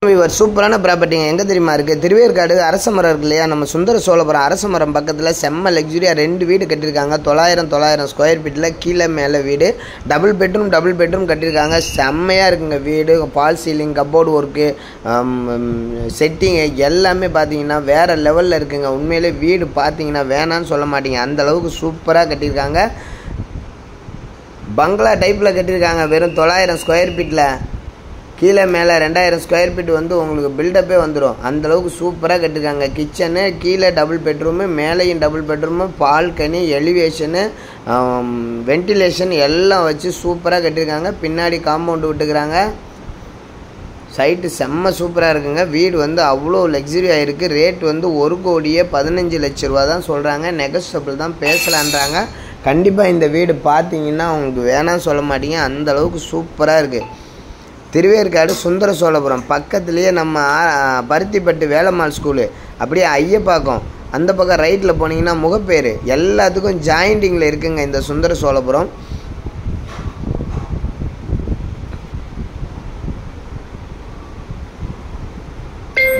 இவர் சூப்பரான ப்ராப்பர்ட்டிங்க. எங்கே தெரியுமா இருக்குது? திருவேற்காடு அரச மரம் இருக்கு இல்லையா, நம்ம சுந்தர சோழபுரம் அரச மரம் பக்கத்தில் செம்ம லக்ஸுரியாக 2 வீடு கட்டியிருக்காங்க. 900 ஸ்கொயர் ஃபீட்டில் கீழே மேலே வீடு. டபுள் பெட்ரூம் கட்டியிருக்காங்க. செம்மையாக இருக்குங்க வீடு. பால் சீலிங், கப்போர்டு ஒர்க்கு, செட்டிங்கு எல்லாமே பார்த்தீங்கன்னா வேறு லெவலில் இருக்குங்க. உண்மையிலே வீடு பார்த்தீங்கன்னா வேணான்னு சொல்ல மாட்டீங்க, அந்தளவுக்கு சூப்பராக கட்டியிருக்காங்க. பங்களா டைப்பில் கட்டியிருக்காங்க. வெறும் 900 ஸ்கொயர் ஃபீட்டில் கீழே மேலே 2000 ஸ்கொயர் ஃபீட் வந்து உங்களுக்கு பில்டப்பே வந்துடும். அந்தளவுக்கு சூப்பராக கட்டியிருக்காங்க. கிச்சனு, கீழே டபுள் பெட்ரூமு, மேலேயும் double bedroom, balcony, elevation, ventilation எல்லாம் வச்சு சூப்பராக கட்டியிருக்காங்க. பின்னாடி காம்பவுண்டு விட்டுக்கிறாங்க. சைட்டு செம்ம சூப்பராக இருக்குங்க. வீடு வந்து அவ்வளோ லக்ஸுரியாக இருக்குது. ரேட் வந்து 1,15,00,000 தான் சொல்கிறாங்க. நெகோஷியபிள் தான், பேசலான்றாங்க. கண்டிப்பாக இந்த வீடு பார்த்தீங்கன்னா உங்களுக்கு வேணாம்னு சொல்ல மாட்டீங்க, அந்தளவுக்கு சூப்பராக இருக்குது. திருவேற்காடு சுந்தர சோழபுரம் பக்கத்துலேயே நம்ம பருத்திப்பட்டு வேலம்மாள் ஸ்கூலு, அப்படியே ஐயப்பாக்கம் அந்த பக்கம் ரைட்டில் போனீங்கன்னா முகப்பேர், எல்லாத்துக்கும் ஜாயிண்டிங்கில் இருக்குங்க இந்த Sundara Cholapuram.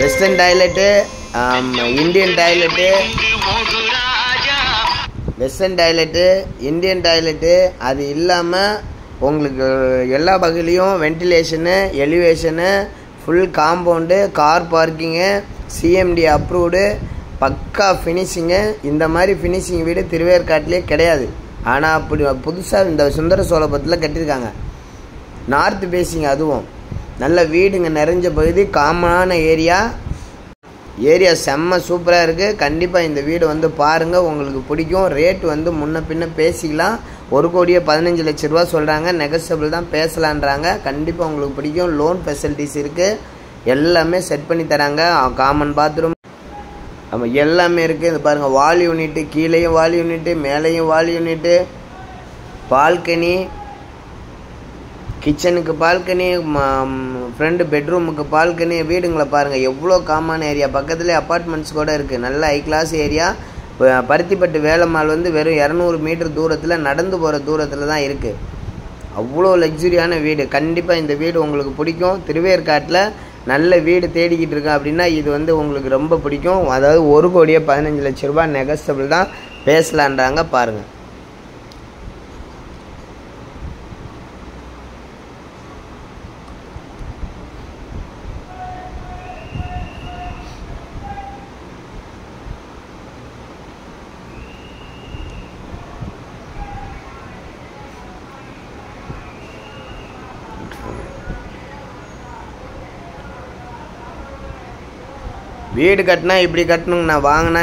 Western toilet, Indian toilet, western toilet, Indian toilet, அது இல்லாமல் உங்களுக்கு எல்லா பகுதியிலையும் ventilation, elevation, full compound, car parking, CMD approved, பக்கா ஃபினிஷிங்கு. இந்த மாதிரி ஃபினிஷிங் வீடு திருவேற்காட்டிலே கிடையாது. ஆனால் அப்படி புதுசாக இந்த சுந்தர சோழபுரத்தில் கட்டியிருக்காங்க. நார்த் பேசிங், அதுவும் நல்ல வீடுங்க நிறைஞ்ச பகுதி, காமனான ஏரியா செம்ம சூப்பராக இருக்குது. கண்டிப்பாக இந்த வீடு வந்து பாருங்கள், உங்களுக்கு பிடிக்கும். ரேட் வந்து முன்ன பின்ன பேசிக்கலாம். 1,15,00,000 சொல்கிறாங்க. நெகோஷியபிள் தான், பேசலான்றாங்க. கண்டிப்பாக உங்களுக்கு பிடிக்கும். லோன் ஃபெசிலிட்டிஸ் இருக்குது, எல்லாமே செட் பண்ணி தராங்க. காமன் பாத்ரூம் எல்லாமே இருக்குது. இது பாருங்கள், வால் யூனிட்டு, கீழேயும் வால் யூனிட்டு, மேலேயும் வால் யூனிட்டு, பால்கனி, கிச்சனுக்கு பால்கனி, ஃப்ரெண்டு பெட்ரூமுக்கு பால்கனி. வீடுங்களை பாருங்கள் எவ்வளோ காமன் ஏரியா. பக்கத்துலேயே அப்பார்ட்மெண்ட்ஸ் கூட இருக்குது. நல்ல high class area. Paruthipattu Velammal வந்து வெறும் 200 மீட்டர் தூரத்தில், நடந்து போகிற தூரத்தில் தான் இருக்குது. அவ்வளோ லக்ஸுரியான வீடு. கண்டிப்பாக இந்த வீடு உங்களுக்கு பிடிக்கும். திருவேற்காட்டில் நல்ல வீடு தேடிக்கிட்டு இருக்கேன் அப்படின்னா இது வந்து உங்களுக்கு ரொம்ப பிடிக்கும். அதாவது 1,15,00,000 நெகோஷியபிள் தான், பேசலான்றாங்க. பாருங்கள். வீடு கட்டினா இப்படி கட்டணுங்கண்ணா, வாங்கினா